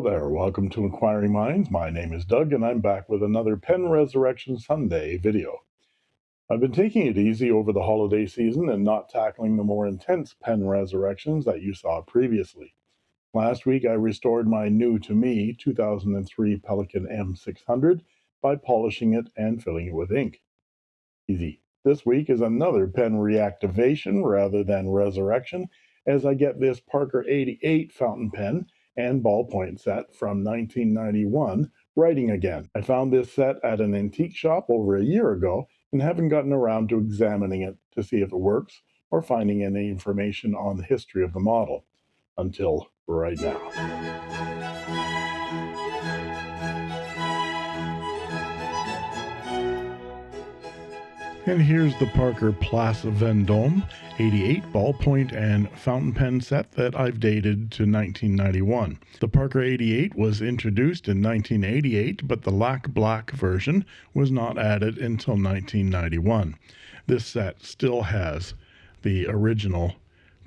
there, welcome to Inquiring Minds. My name is Doug and I'm back with another Pen Resurrection Sunday video. I've been taking it easy over the holiday season and not tackling the more intense pen resurrections that you saw previously. Last week I restored my new to me 2003 Pelican M600 by polishing it and filling it with ink. Easy. This week is another pen reactivation rather than resurrection, as I get this Parker 88 fountain pen and ballpoint set from 1991 writing again. I found this set at an antique shop over a year ago and haven't gotten around to examining it to see if it works or finding any information on the history of the model until right now. And here's the Parker Place Vendôme 88 ballpoint and fountain pen set that I've dated to 1991. The Parker 88 was introduced in 1988, but the lac black version was not added until 1991. This set still has the original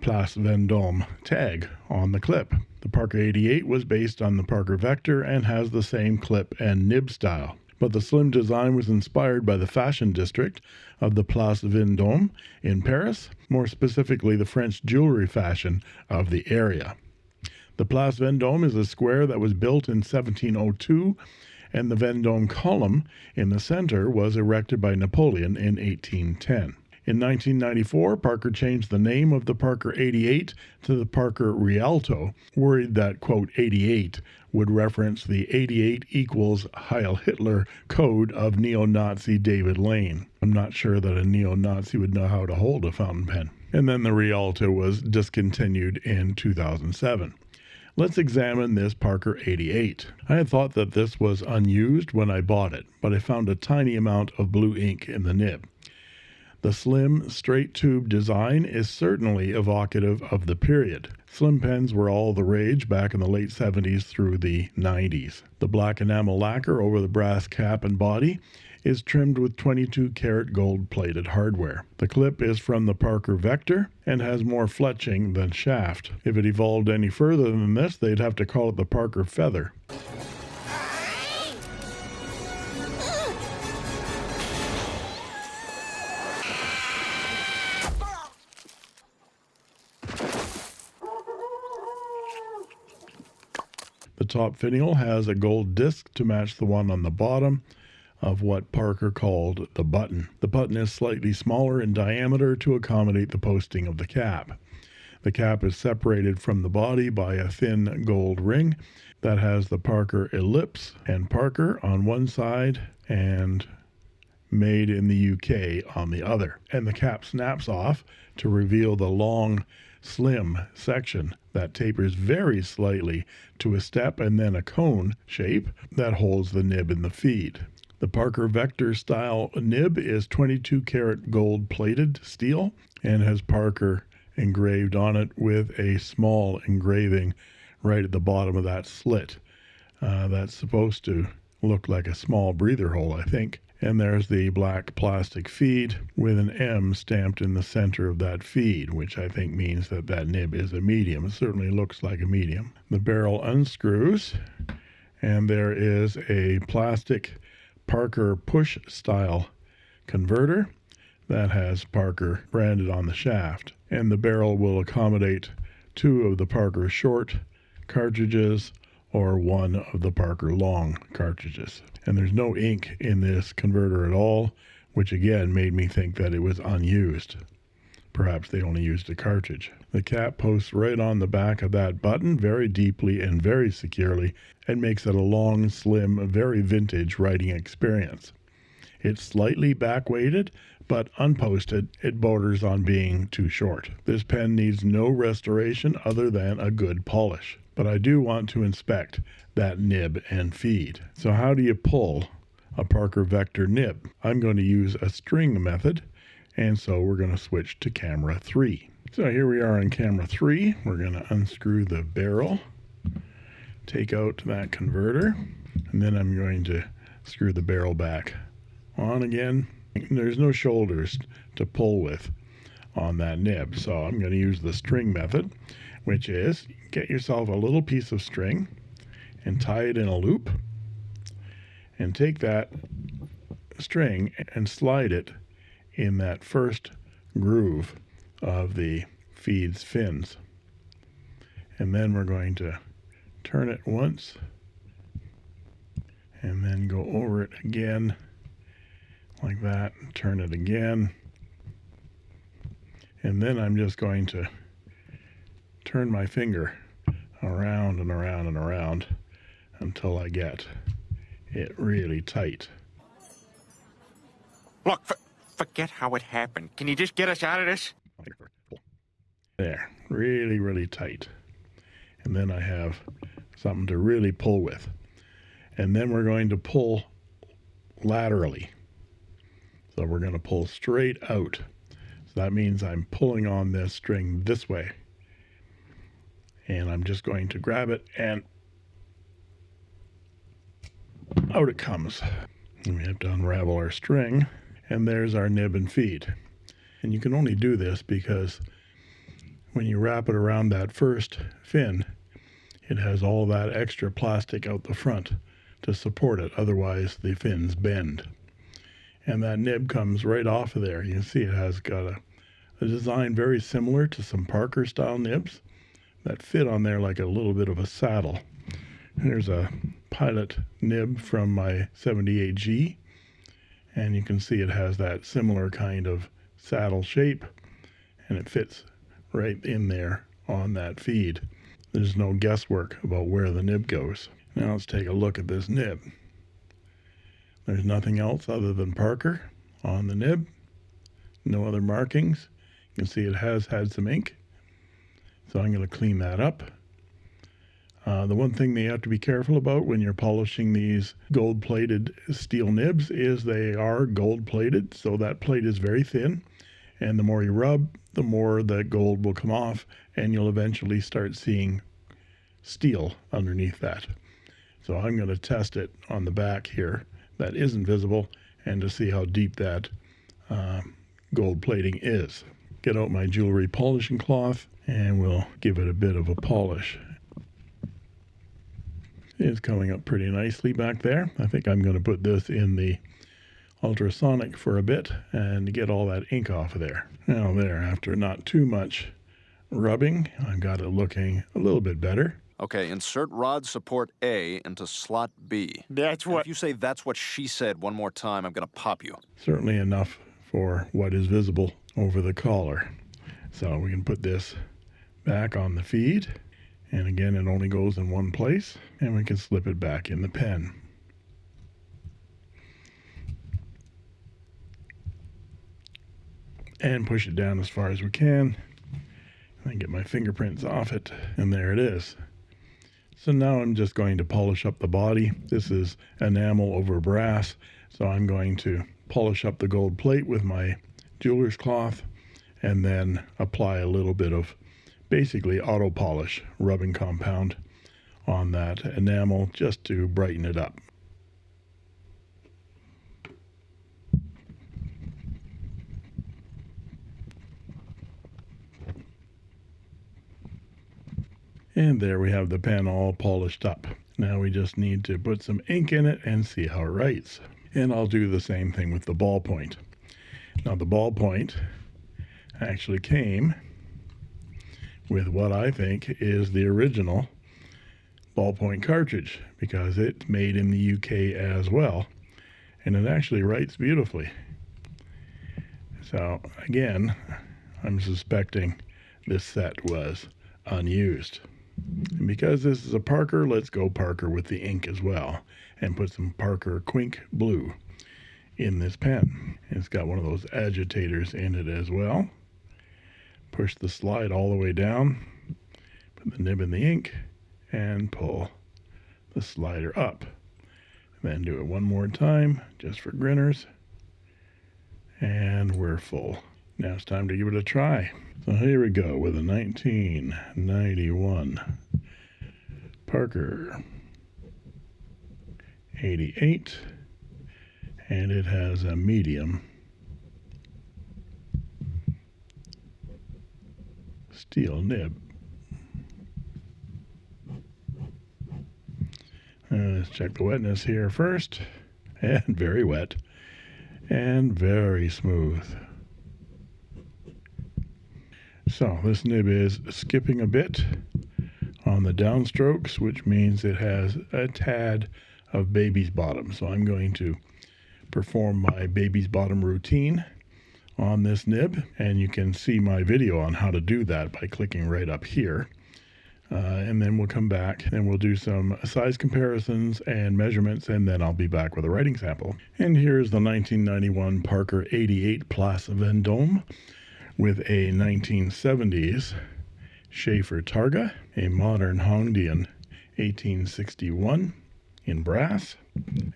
Place Vendôme tag on the clip. The Parker 88 was based on the Parker Vector and has the same clip and nib style. But the slim design was inspired by the fashion district of the Place Vendôme in Paris, more specifically the French jewelry fashion of the area. The Place Vendôme is a square that was built in 1702, and the Vendôme column in the center was erected by Napoleon in 1810. In 1994, Parker changed the name of the Parker 88 to the Parker Rialto, worried that, quote, 88 would reference the 88 equals Heil Hitler code of neo-Nazi David Lane. I'm not sure that a neo-Nazi would know how to hold a fountain pen. And then the Rialto was discontinued in 2007. Let's examine this Parker 88. I had thought that this was unused when I bought it, but I found a tiny amount of blue ink in the nib. The slim, straight tube design is certainly evocative of the period. Slim pens were all the rage back in the late 70s through the 90s. The black enamel lacquer over the brass cap and body is trimmed with 22-karat gold-plated hardware. The clip is from the Parker Vector and has more fletching than shaft. If it evolved any further than this, they'd have to call it the Parker Feather. The top finial has a gold disc to match the one on the bottom of what Parker called the button. The button is slightly smaller in diameter to accommodate the posting of the cap. The cap is separated from the body by a thin gold ring that has the Parker ellipse and Parker on one side and made in the UK on the other. And the cap snaps off to reveal the long, slim section that tapers very slightly to a step and then a cone shape that holds the nib in the feed. The Parker Vector style nib is 22-karat gold-plated steel and has Parker engraved on it with a small engraving right at the bottom of that slit. That's supposed to look like a small breather hole, I think. And there's the black plastic feed with an M stamped in the center of that feed, which I think means that that nib is a medium. It certainly looks like a medium. The barrel unscrews, and there is a plastic Parker push style converter that has Parker branded on the shaft. And the barrel will accommodate 2 of the Parker short cartridges or 1 of the Parker long cartridges. And there's no ink in this converter at all, which again made me think that it was unused. Perhaps they only used a cartridge. The cap posts right on the back of that button very deeply and very securely and makes it a long, slim, very vintage writing experience. It's slightly back-weighted, but unposted, it borders on being too short. This pen needs no restoration other than a good polish. But I do want to inspect that nib and feed. So how do you pull a Parker Vector nib? I'm going to use a string method, and so we're going to switch to camera 3. So here we are on camera 3. We're going to unscrew the barrel, take out that converter, and then I'm going to screw the barrel back on again. There's no shoulders to pull with on that nib, so I'm going to use the string method, which is get yourself a little piece of string and tie it in a loop, and take that string and slide it in that first groove of the feed's fins. And then we're going to turn it once and then go over it again like that, and turn it again. And then I'm just going to turn my finger around and around and around until I get it really tight. Look, forget how it happened. Can you just get us out of this? There, really, really tight. And then I have something to really pull with. And then we're going to pull laterally. So we're going to pull straight out. So that means I'm pulling on this string this way. And I'm just going to grab it and out it comes. And we have to unravel our string. And there's our nib and feed. And you can only do this because when you wrap it around that first fin, it has all that extra plastic out the front to support it. Otherwise, the fins bend. And that nib comes right off of there. You can see it has got a design very similar to some Parker style nibs that fit on there like a little bit of a saddle. And there's a pilot nib from my 78G. And you can see it has that similar kind of saddle shape, and it fits right in there on that feed. There's no guesswork about where the nib goes. Now let's take a look at this nib. There's nothing else other than Parker on the nib. No other markings. You can see it has had some ink. So I'm going to clean that up. The one thing that you have to be careful about when you're polishing these gold-plated steel nibs is they are gold-plated, so that plate is very thin, and the more you rub, the more the gold will come off, and you'll eventually start seeing steel underneath that. So I'm going to test it on the back here that isn't visible, and to see how deep that gold plating is. Get out my jewelry polishing cloth, and we'll give it a bit of a polish. It's coming up pretty nicely back there. I think I'm going to put this in the ultrasonic for a bit and get all that ink off of there. Now there, after not too much rubbing, I've got it looking a little bit better. Okay, insert rod support A into slot B. That's what... And if you say that's what she said one more time, I'm going to pop you. Certainly enough for what is visible over the collar. So we can put this back on the feed. And again, it only goes in one place, and we can slip it back in the pen. And push it down as far as we can. And get my fingerprints off it, and there it is. So now I'm just going to polish up the body. This is enamel over brass, so I'm going to polish up the gold plate with my jeweler's cloth, and then apply a little bit of basically auto polish rubbing compound on that enamel just to brighten it up. And there we have the pen all polished up. Now we just need to put some ink in it and see how it writes. And I'll do the same thing with the ballpoint. Now the ballpoint actually came with what I think is the original ballpoint cartridge, because it's made in the UK as well, and it actually writes beautifully. So again, I'm suspecting this set was unused. And because this is a Parker, let's go Parker with the ink as well, and put some Parker Quink Blue in this pen. It's got one of those agitators in it as well. Push the slide all the way down, put the nib in the ink, and pull the slider up. And then do it one more time, just for grinners. And we're full. Now it's time to give it a try. So here we go with a 1991 Parker 88, and it has a medium steel nib. Let's check the wetness here first. And very wet. And very smooth. So this nib is skipping a bit on the downstrokes, which means it has a tad of baby's bottom. So I'm going to perform my baby's bottom routine on this nib, and you can see my video on how to do that by clicking right up here. And then we'll come back and we'll do some size comparisons and measurements, and then I'll be back with a writing sample. And here's the 1991 Parker 88 Place Vendôme with a 1970s Schaefer Targa, a modern Hongdian 1861 in brass,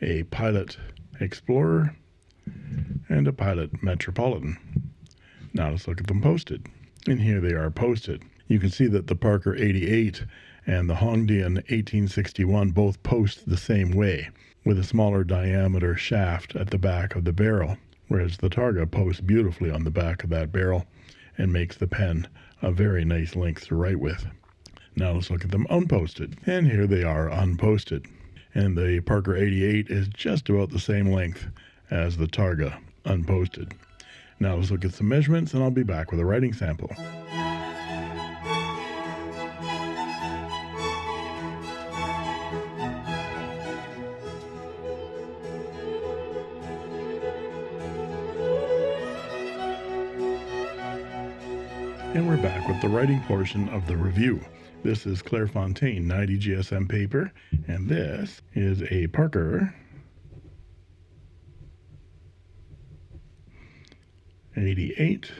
a Pilot Explorer, and a Pilot Metropolitan. Now let's look at them posted. And here they are posted. You can see that the Parker 88 and the Hongdian 1861 both post the same way, with a smaller diameter shaft at the back of the barrel, whereas the Targa posts beautifully on the back of that barrel and makes the pen a very nice length to write with. Now let's look at them unposted. And here they are unposted. And the Parker 88 is just about the same length as the Targa unposted. Now let's look at some measurements, and I'll be back with a writing sample. And we're back with the writing portion of the review. This is Clairefontaine 90 GSM paper, and this is a Parker 88,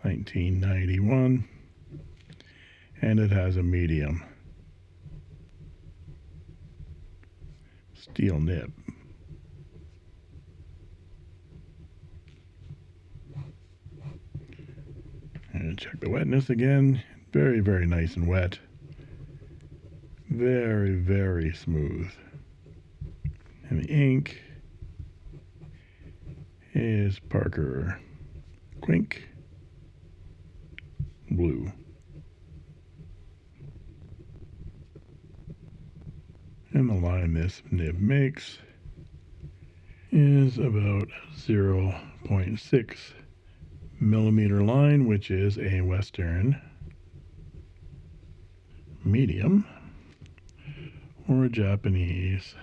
1991, and it has a medium steel nib. And check the wetness again. Very, very nice and wet. Very, very smooth. And the ink is Parker Quink Blue. And the line this nib makes is about 0.6 millimeter line, which is a Western medium or a Japanese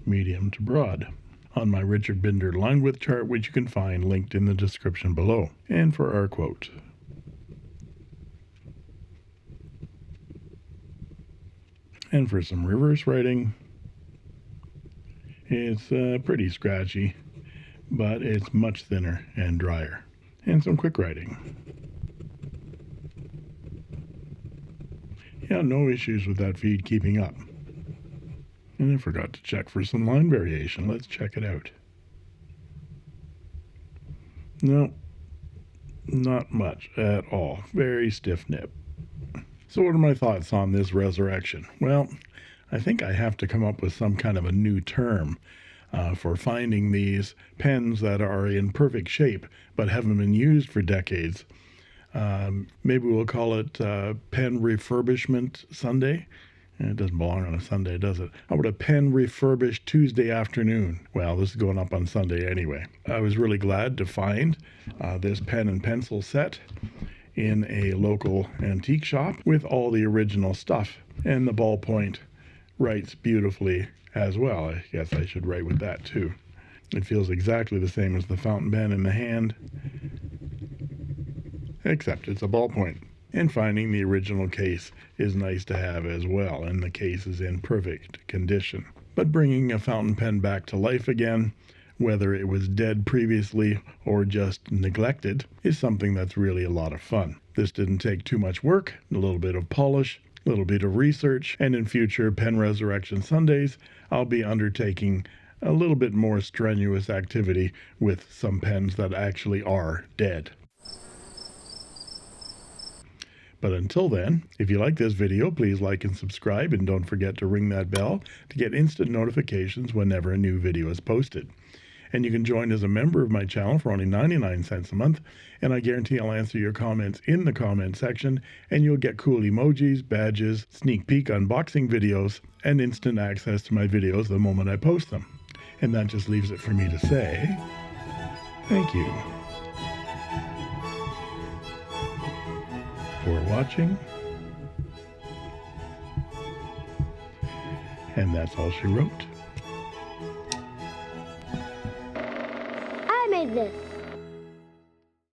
medium to broad on my Richard Binder line width chart, which you can find linked in the description below. And for our quote: and for some reverse writing, it's pretty scratchy, but it's much thinner and drier. And some quick writing. Yeah, no issues with that feed keeping up. And I forgot to check for some line variation. Let's check it out. No, not much at all. Very stiff nib. So what are my thoughts on this resurrection? Well, I think I have to come up with some kind of a new term for finding these pens that are in perfect shape but haven't been used for decades. Maybe we'll call it Pen Refurbishment Sunday. It doesn't belong on a Sunday, does it? How about a pen refurbished Tuesday afternoon? Well, this is going up on Sunday anyway. I was really glad to find this pen and pencil set in a local antique shop with all the original stuff. And the ballpoint writes beautifully as well. I guess I should write with that too. It feels exactly the same as the fountain pen in the hand, except it's a ballpoint. And finding the original case is nice to have as well, and the case is in perfect condition. But bringing a fountain pen back to life again, whether it was dead previously or just neglected, is something that's really a lot of fun. This didn't take too much work, a little bit of polish, a little bit of research, and in future Pen Resurrection Sundays, I'll be undertaking a little bit more strenuous activity with some pens that actually are dead. But until then, if you like this video, please like and subscribe, and don't forget to ring that bell to get instant notifications whenever a new video is posted. And you can join as a member of my channel for only 99 cents a month, and I guarantee I'll answer your comments in the comment section, and you'll get cool emojis, badges, sneak peek unboxing videos, and instant access to my videos the moment I post them. And that just leaves it for me to say, thank you for watching. And that's all she wrote. I made this.